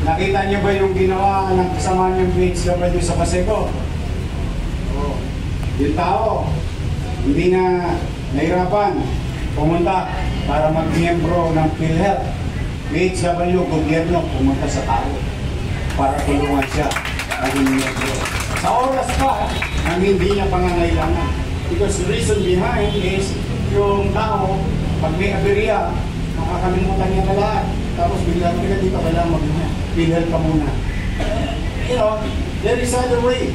Nakita niyo ba yung ginawa ng kasama niyong PHW sa Paseco? Oh. Yung tao, hindi na nahirapan pumunta para mag-miyembro ng PhilHealth. PHW, gobyerno, pumunta sa tao para tulungan siya maging miyembro. Sa oras pa, ang hindi niya pangangailangan. Because the reason behind is yung tao, pag may aberya, makakalimutan niya na lahat. Tapos bigla dito, kailangan mag-PhilHealth ka muna. You know, there is other way.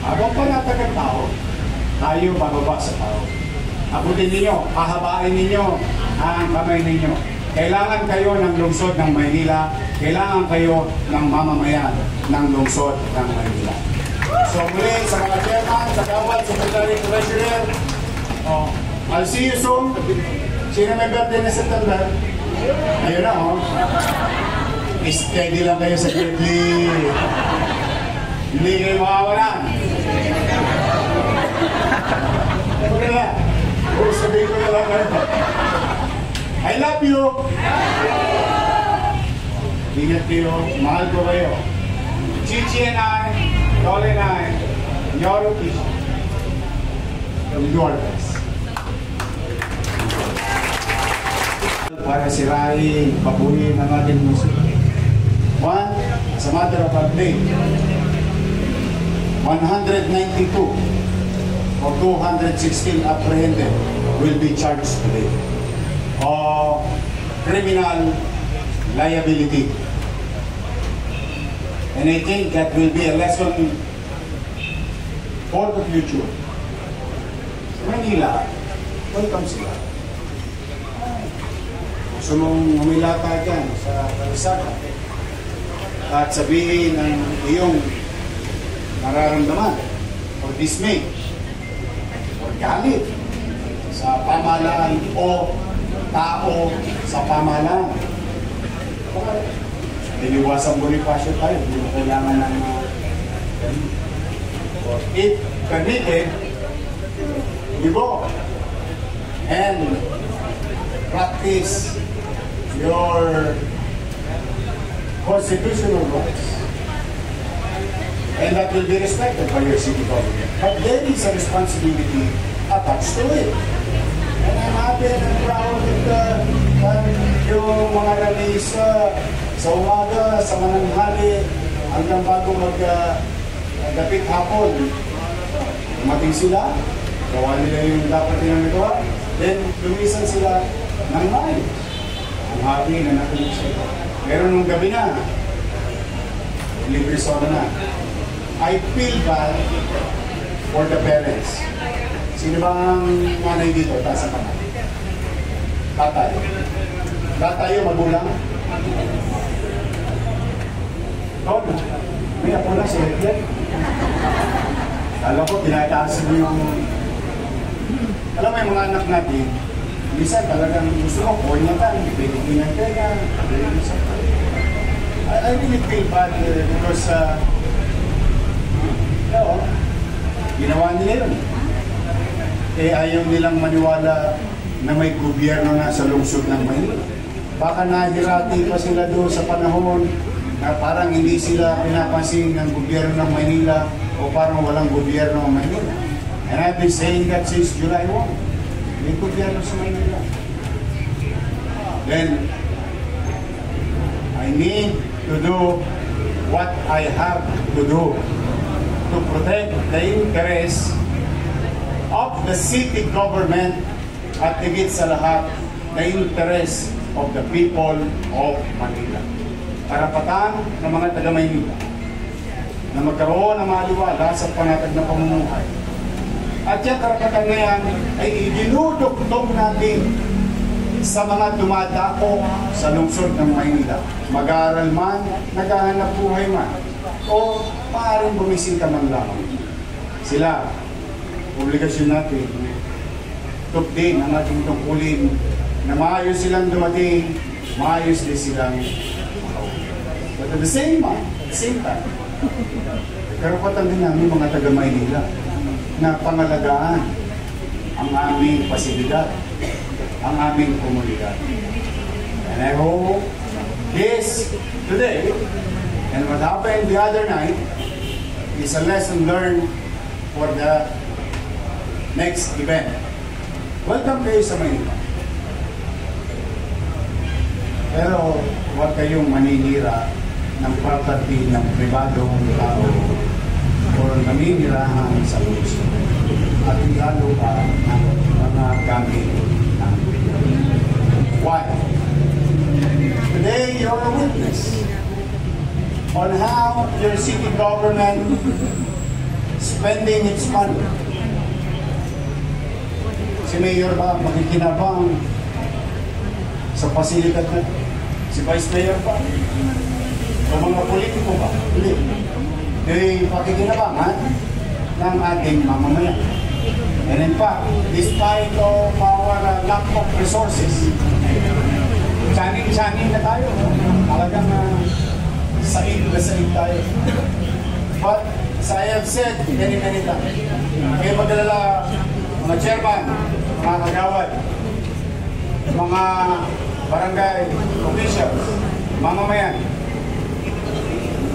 Habang panatagal tao, tayo bababa sa tao. Abutin ninyo, pahabain ninyo ang kamay ninyo. Kailangan kayo ng lungsod ng Maynila. Kailangan kayo ng mamamayan ng lungsod ng Maynila. So muli sa mga chairman, sa kawal, secretary, treasurer, I'll see you soon. Sino may birthday na September? Ayun na, steady lang kayo sa birthday. Hindi kayo makawalan. Ano na? Sabihin ko na lang kayo. I love you! Ingat kayo, mahal ko kayo. Chichi and I, Dolly and I, Nyoro Kishi, from Yordas. Para sirain, pabuhin ang ating musik. One, as a matter of update, 192 or 216 apprehended will be charged today. Criminal liability. And I think that will be a lesson for the future. Sa Manila, welcome sila. Gusto mong humilata dyan sa Karisaka at sabihin ang iyong nararamdaman or dismay or galit sa pamahalaan o tao sa pamahalaan. Diniwasan Bonifacio tayo, hindi mo kailangan ng if permitted, you go and practice your constitutional rights. And that will be respected by your city government. But there is a responsibility attached to it. And I'm happy and proud that yung mga rallies sa umaga, sa mananghali, hanggang bago mag-dapit hapon, dumating sila, gawa nila yung dapat nilang nagawa, then lumisan sila ng maayos. Ang happy na nakinig sila. Pero nung gabi na, libre soda na. I feel bad for the parents. Sino ba ang nanay dito? Taas ang kamay. Tatay. Tatay yung magulang. Todo. May ako na si Hetlet. Alam ko, tinataas mo yung... Alam mo yung mga anak natin, minsan talagang gusto ko, kunyatan, bigyan ka, I really feel bad because ginawa nila yun. Eh ayaw nilang maniwala na may gobyerno na sa lungsod ng Maynila. Baka nahirati pa sila doon sa panahon na parang hindi sila pinapansin ng gobyerno ng Maynila o parang walang gobyerno ng Maynila. And I've been saying that since July 1. May gobyerno sa Maynila. Then, I need to do what I have to do to protect the interests of the city government at higit sa lahat, the interest of the people of Manila. Karapatan ng mga taga-Maynila na magkaroon ng maliwala sa panatag na pamumuhay. At yung karapatan na yan ay idinudugtong natin sa mga dumadako sa lungsod ng Maynila. Mag-aaral man, naghahanap buhay man, o maaaring bumisin ka man lamang. Sila, obligasyon natin, tupdin ang ating tungkulin na maayos silang dumating, maayos din silang makauwi. But at the same time, karapatan din namin mga taga-Maynila na pangalagaan ang aming pasilidad, ang aming komunidad. And I hope This today and what happened the other night is a lesson learned for the next event. Welcome kayo sa Maynila. Pero huwag kayong maninira ng property ng pribadong tao o naninirahan sa luso. At lalo pa ng mga gamit ng why? Today, you're a witness on how your city government spending its money. Si Mayor ba makikinabang sa pasilidad na? Si Vice Mayor ba? O mga politiko ba? Hindi. Pakikinabangan ng ating mamamayan. And in fact, despite of our lack of resources, Chaning na tayo. Talagang saig tayo. But, as I have said many times, kayo magdalala, mga chairman, mga kagawad, mga barangay officials, mamamayan,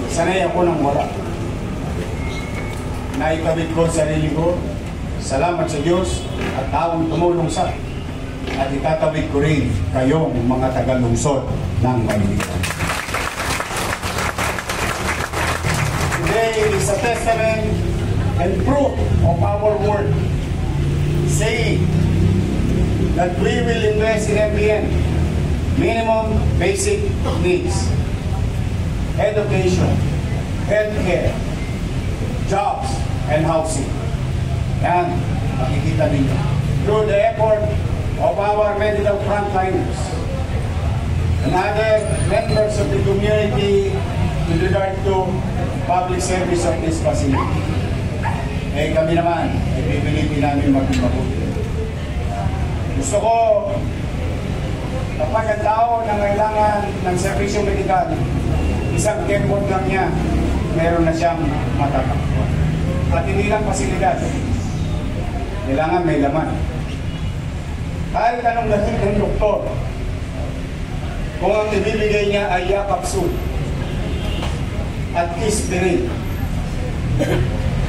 sanay ako nang wala. Naikabit ko sarili ko, salamat sa Diyos at taong tumulong sa at itatawid ko rin kayong mga taga-lungsod ng Maynila. Today is a testament and proof of our work, saying that we will invest in MBN, minimum basic needs, education, healthcare, jobs, and housing. Yan, makikita ninyo. Through the effort of our medical frontliners and other members of the community with regard to public service of this facility. Kami naman, pipilitin namin maging mabuti. Gusto ko, kapag ang tao na kailangan ng servisyo medikal, isang keyboard lang niya, meron na siyang matatakbuhan. At hindi lang pasilidad, kailangan may laman. Kahit anong lahat ng doktor, kung ang ibibigay niya ay yakapsul at kispirin,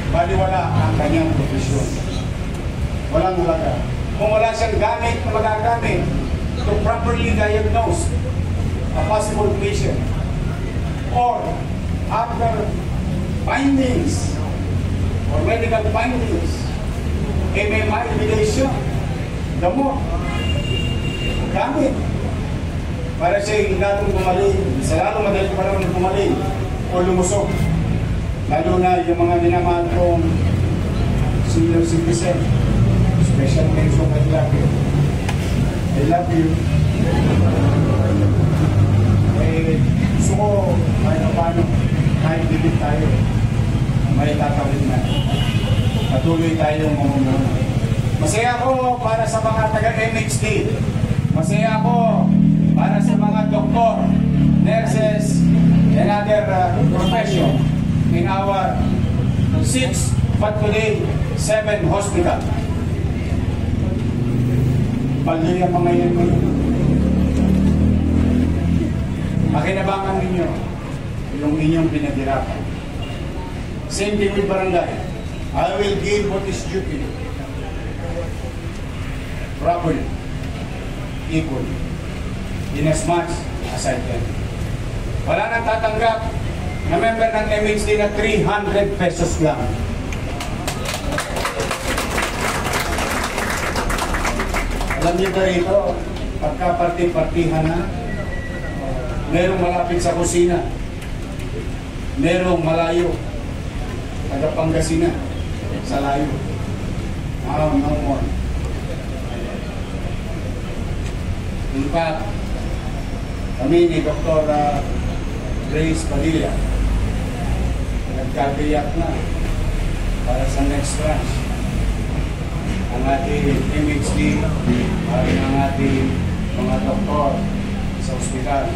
baliwala ang kanyang profesyon. Walang halaga. Kung wala siyang gamit na magagamit to properly diagnose a possible patient, or after findings or medical findings, may maibigay siya gamot, gamit, para siya lalong gumaling, sa lalong madali para gumaling o lumusog. Lalo na yung mga minamahal kong senior citizen, special mention, I love you. I love you. Gusto ko, kahit paano, kahit bibig tayo, may tatawid na. Patuloy tayong mamumuno. Masaya ako para sa mga taga-MHD. Masaya ako para sa mga doktor, nurses, and other profession in our 6, but today, 7 hospital. Pagli ang mga yan ngayon. Makinabangan ninyo yung inyong pinaghirapan. Same thing with barangay. I will give what is due to you. Properly, equally, in as much as I can. Wala nang tatanggap na member ng MHD na 300 pesos lang. Alam niyo ba rito, pagka party-partihan na, merong malapit sa kusina, merong malayo, taga Pangasinan, sa layo. No more. In fact, kami ni Dr. Grace Padilla, nagkabiyak na para sa next tranche. Ang ating MHD, ang ating mga doktor sa ospital.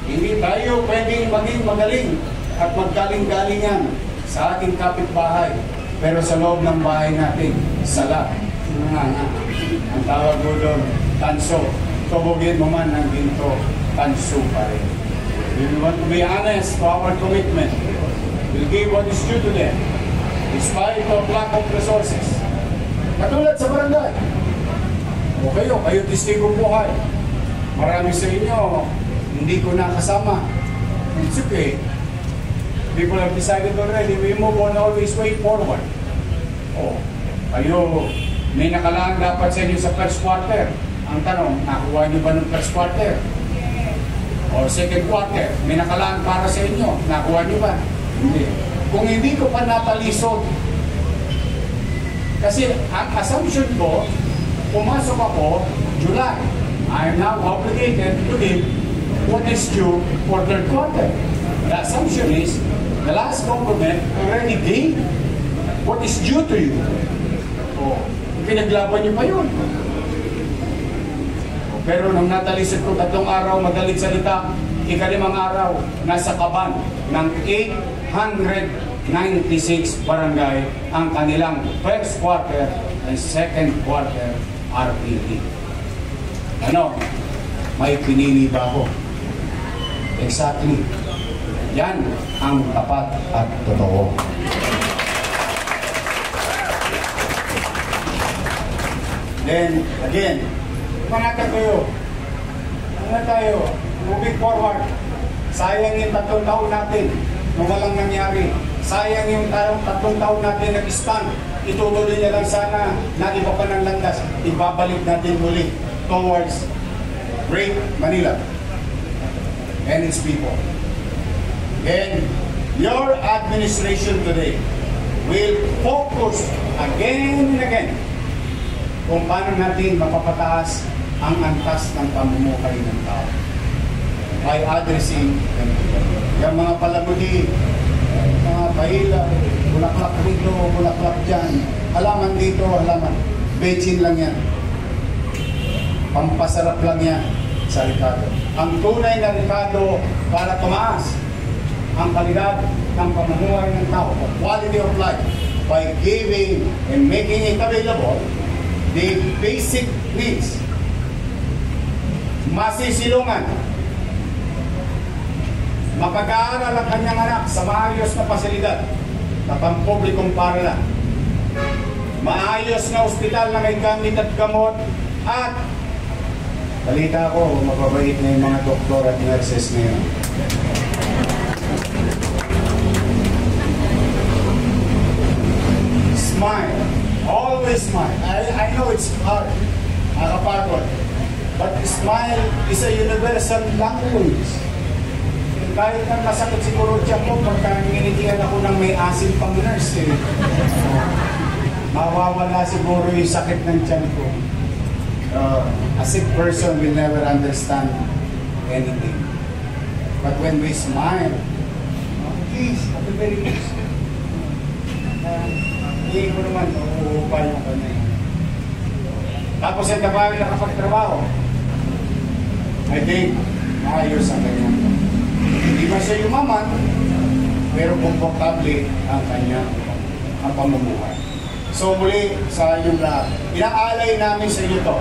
Hindi tayo pwedeng maging magaling at maggaling-galingan sa ating kapitbahay, pero sa loob ng bahay natin, sala. Ang tawag mo doon, tanso. tubugin mo man ng ginto, tanso pa rin. If we want to be honest to our commitment, we'll give what is due to them, despite of lack of resources. Katulad sa barangay. O kayo testigo buhay. Marami sa inyo, hindi ko nakasama. It's okay. People have decided already, we move on, always way forward. O, kayo, may nakalaan dapat sa inyo sa first quarter. Ang tanong, nakuha niyo ba ng first quarter? O second quarter, may nakalaan para sa inyo. Nakuha niyo ba? Hindi. Kung hindi ko pa natalisod, kasi ang assumption ko, pumasok ako July. I am now obligated to give what is due for third quarter. The assumption is, the last government already gave what is due to you. O, pinaglaban niyo pa yun. Pero nung natalisod ko 3 araw, madalit salita, ika-5 araw, nasa kaban ng 896 barangay ang kanilang first quarter and second quarter RPD. Ano? May pinili ba ako? Exactly. Yan ang tapat at totoo. Then, again, manatag kayo. Ano tayo? Moving forward. Sayang yung 3 taon natin nung walang nangyari. Sayang yung 3 taon natin nag-stand. Itutuloy niya lang sana na iba pa ng landas. Ibabalik natin muli towards Great Manila and its people. And your administration today will focus again and again kung paano natin mapapataas ang antas ng pamumuhay ng tao by addressing them. Yung mga palamudi, mga bahila, bulaklak dito, bulaklak dyan, halaman dito, halaman. Bechin lang yan. Pampasarap lang yan sa Ricardo. Ang tunay na Ricardo para tumaas ang kalidad ng pamumuhay ng tao, quality of life, by giving and making it available the basic needs. Masisilungan, mapag-aaral ang kanyang anak sa maayos na pasilidad na pampublikong paaralan, maayos na ospital na may gamit at gamot, at balita ko, mababait na yung mga doktor at nurses ngayon. Smile. Always smile. I know it's hard. Nakapagod. But smile is a universal language. Kahit na masakit siguro siya ko, pagka nginitihan ako ng may asin pang nurse eh. Mawawala siguro yung sakit ng tiyan ko. A sick person will never understand anything. But when we smile, please, at the very least, hindi ko naman uuupay yung kanya. Tapos yung tabawi nakapagtrabaho, I think, maayos ang kanya. Hindi ba siya yumaman, pero komportable ang kanya ang pamumuhay. So muli sa inyong lahat, inaalay namin sa inyo to.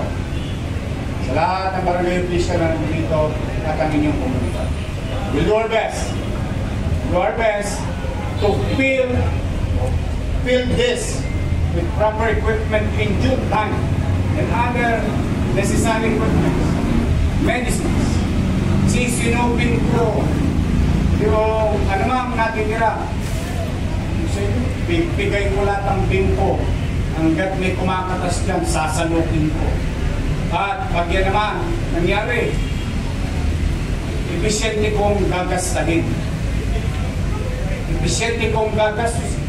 Sa lahat ng barangay official na nandito at ang inyong komunidad. We'll do our best. Do our best to fill this with proper equipment in due time and other necessary equipment, medicines. Sisinupin ko yung anumang natitira. Bigay ko lahat ang bimpo. Hanggat may kumakatas dyan, sasanukin ko. At pag yan naman nangyari, efficiently kong gagastahin. Efficiently kong gagastahin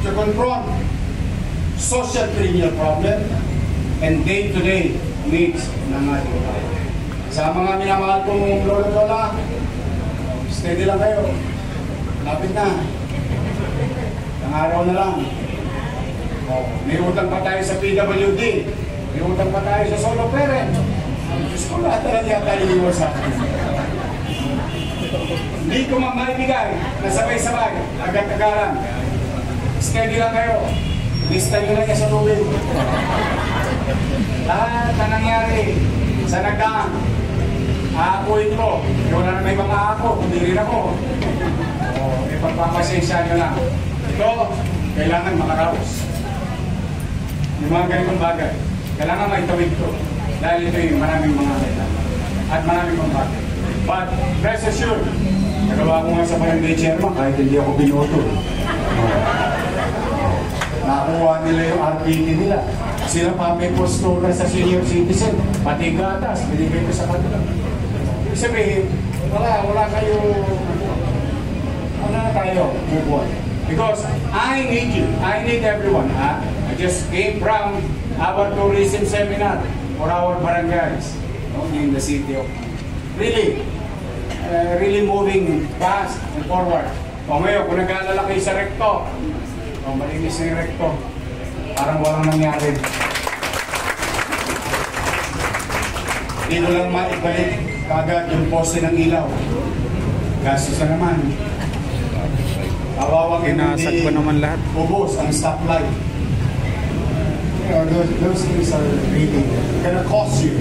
to confront social criminal problem and day-to-day needs ng ating tao. Sa mga minamahal kong lolo-lola, steady lang kayo. Lapit na. Ang araw na lang. May utang pa tayo sa PWD. May utang pa tayo sa solo parent. Diyos ko, lahat na yata iniwas sa akin. Hindi ko maibigay na sabay-sabay, agad-agaran. Steady lang kayo. Lista nyo lang sa tubig. Lahat na nangyari Sa nagdaan, aakuin ko. Wala na may mga ako, hindi rin ako. Ipagpapasensya nyo lang. Ito, kailangan makaraos. Yung mga ganitong bagay, kailangan maitawid ko. Dahil ito yung maraming mga kailangan. At maraming mga bagay. But, rest assured, nagawa ko nga sa barangay chairman kahit hindi ako binoto. Nakuha nila yung RPT nila. Sila pa may postura sa senior citizen. Pati gatas, binigay ko sa kanila. Ibig sabihin, wala kayo, na tayo, move on. Because I need you, I need everyone. I just came from our tourism seminar for our barangays in the city of really moving fast and forward. O ngayon, kung nag-aalala kayo sa recto, malinis na yung recto, parang walang nangyari. Dito lang maibalik kagad yung poste ng ilaw. Gastos na naman. Kawawang Inasag pa naman lahat. Ubos ang stoplight. Those things are really gonna cost you.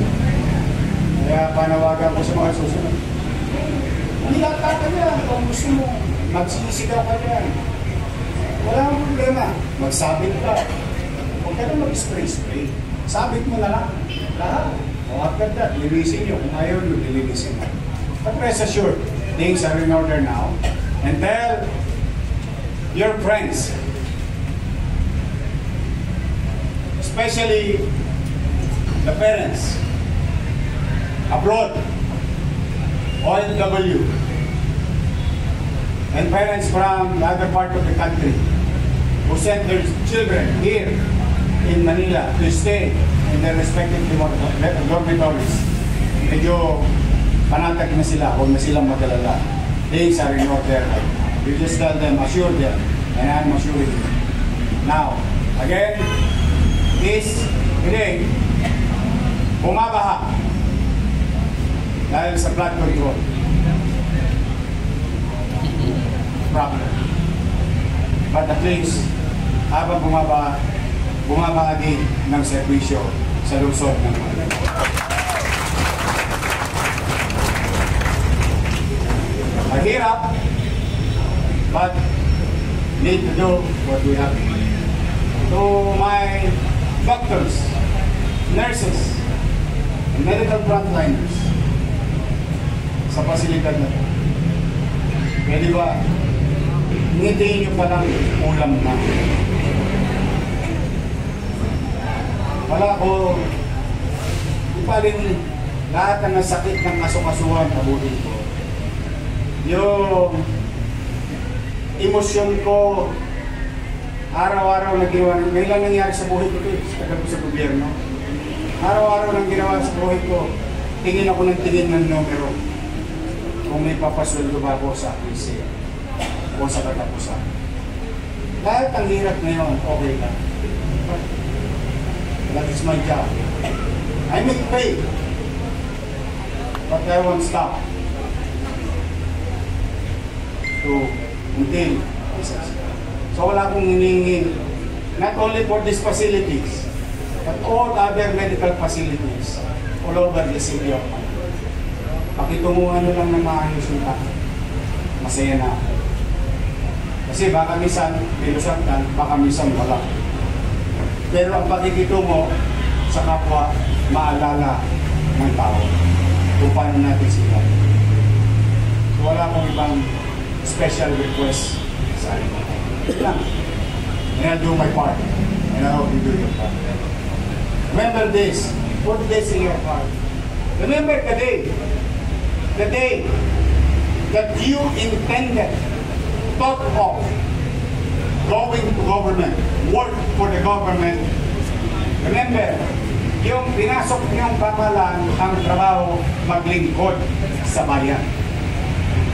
Kaya panawagan ko sa mga susunod. Hilata ka niya kung gusto mo. Magsisigaw ka niya. Wala akong problema. Magsabit ka. Huwag ka na mag-spray-spray. Sabit mo na lang. Lahat. O after that, linisin nyo. Kung ayaw nyo, linisin mo. But rest assured, things are in order now. And tell your friends, especially the parents abroad, OFW, and parents from the other part of the country who sent their children here in Manila to stay in their respective dormitories. Medyo panatag na sila, huwag na silang magalala. Things are in order. You just tell them, assure them, and I'm assuring you. Now, again, this today, bumabaha dahil sa flood control problem. But at least, habang bumabaha din ng serbisyo sa lungsod ng Manila. Mahirap, but need to do what we have. To my doctors, nurses, and medical frontliners sa pasilidad na ito, pwede ba ngitiin nyo palang ulam na? Wala ko, di pa rin lahat ng sakit ng kasukasuhan abutin ko. Yung emosyon ko, araw-araw na ginawa, ngayon lang nangyari sa buhay ko ito, tagal ko sa gobyerno. Araw-araw lang ginawa sa buhay ko, tingin ako ng tingin ng numero. Kung may papasweldo ba ako sa PC o sa katapusan. Lahat ang hirap ngayon, okay lang. That is my job. I make pay, but I won't stop to until so wala akong hinihingin not only for these facilities but all other medical facilities all over the city of Manila. Pakitunguhan nyo lang na maayos yung tao. Masaya na ako. Kasi baka minsan pinusaptan, baka minsan wala. Pero ang pakikitungo sa kapwa, maalala ng tao kung paano natin sila. So wala akong ibang special request sa inyo. Lang. And I'll do my part. And I hope you do your part. Remember this. Put this in your heart. Remember the day that you intended, thought of going to government, work for the government. Remember, yung pinasok niyong kamalan ang trabaho maglingkod sa bayan.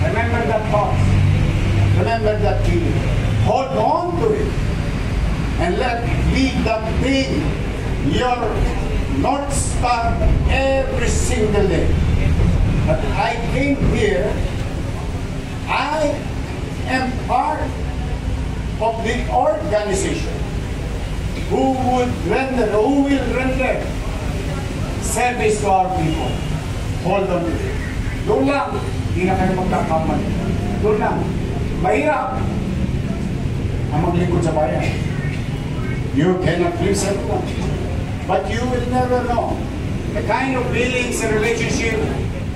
Remember that thought. Remember that feeling. Hold on to it. And let be that be your North Star every single day. But I came here, I am part of the organization who will render service to our people. Hold on to it. Doon lang, hindi na kayo magkakamali. Doon lang. Mahirap ang maglingkod sa bayan. You cannot please everyone. But you will never know the kind of feelings and relationship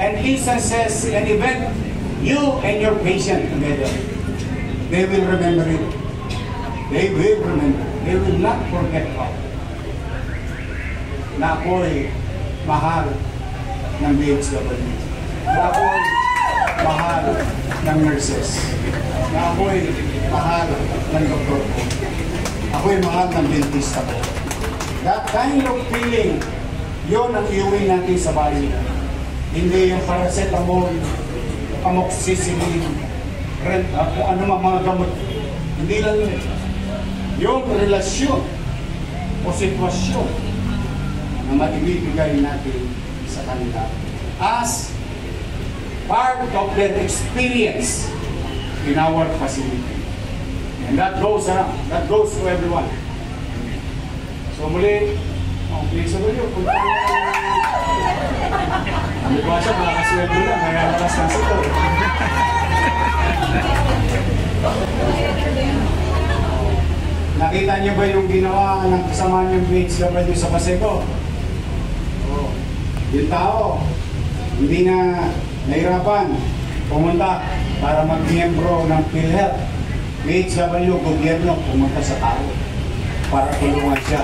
and instances and event you and your patient together. They will remember it. They will remember. They will not forget how. Na ako'y mahal ng DHW. Na ako'y mahal ng nurses. Na ako'y mahal ng doktor ko. Ako'y mahal ng dentista ko. That kind of feeling, yun ang iuwi natin sa bahay. Hindi yung paracetamol, amoxicillin, kung ano mga gamot. Hindi lang yun. Yung relasyon o sitwasyon na maibibigay natin sa kanila as part of their experience in our facility. And that goes around. That goes to everyone. So muli, please sa video. Ang iba siya, makakasweldo lang. Kaya malas na sito. Nakita niyo ba yung ginawa ng kasama niyong BHW sa Paseco? Oh. Yung tao, hindi na nahirapan pumunta para mag-miyembro ng PhilHealth. BHW, gobyerno, pumunta sa tao para tulungan siya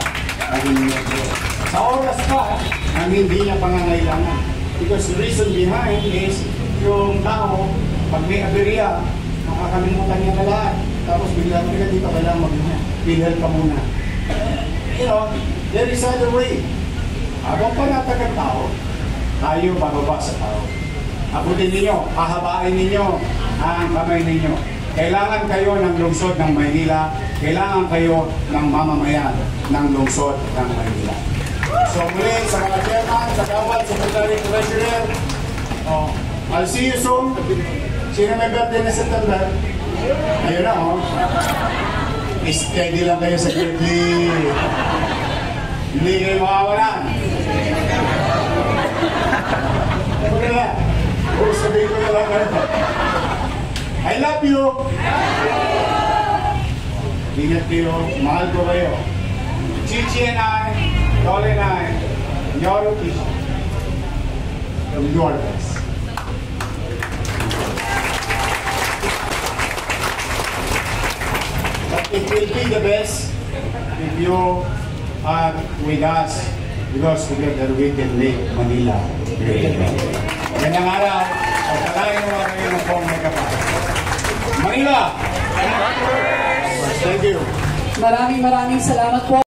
maging miyembro. Sa oras pa, ang hindi niya pangangailangan. Because the reason behind is yung tao, pag may aberya, makakalimutan niya na lahat. Tapos bigla dito, kailangan mag-miyembro. PhilHealth ka muna. You know, there is other way. Habang pa natagal tao, tayo bababa sa tao. Abutin ninyo, pahabain ninyo ang kamay ninyo. Kailangan kayo ng lungsod ng Maynila. Kailangan kayo ng mamamayan ng lungsod ng Maynila. So muli sa mga chairman, sa kawal, secretary, treasurer, I'll see you soon. Sino may birthday na September? Ayun na, steady lang kayo sa birthday. Hindi kayo makawalan. Okay na. Sabihin ko na lang kayo. I love you. Ingat kayo. Mahal ko kayo. Chichi and I, Dolly and I, your official. From your best. But it will be the best if you are with us because together we can make Manila great. Ganyang araw, pagkakain mo kayo ng pong megapal. Manila! Thank you. Maraming salamat po.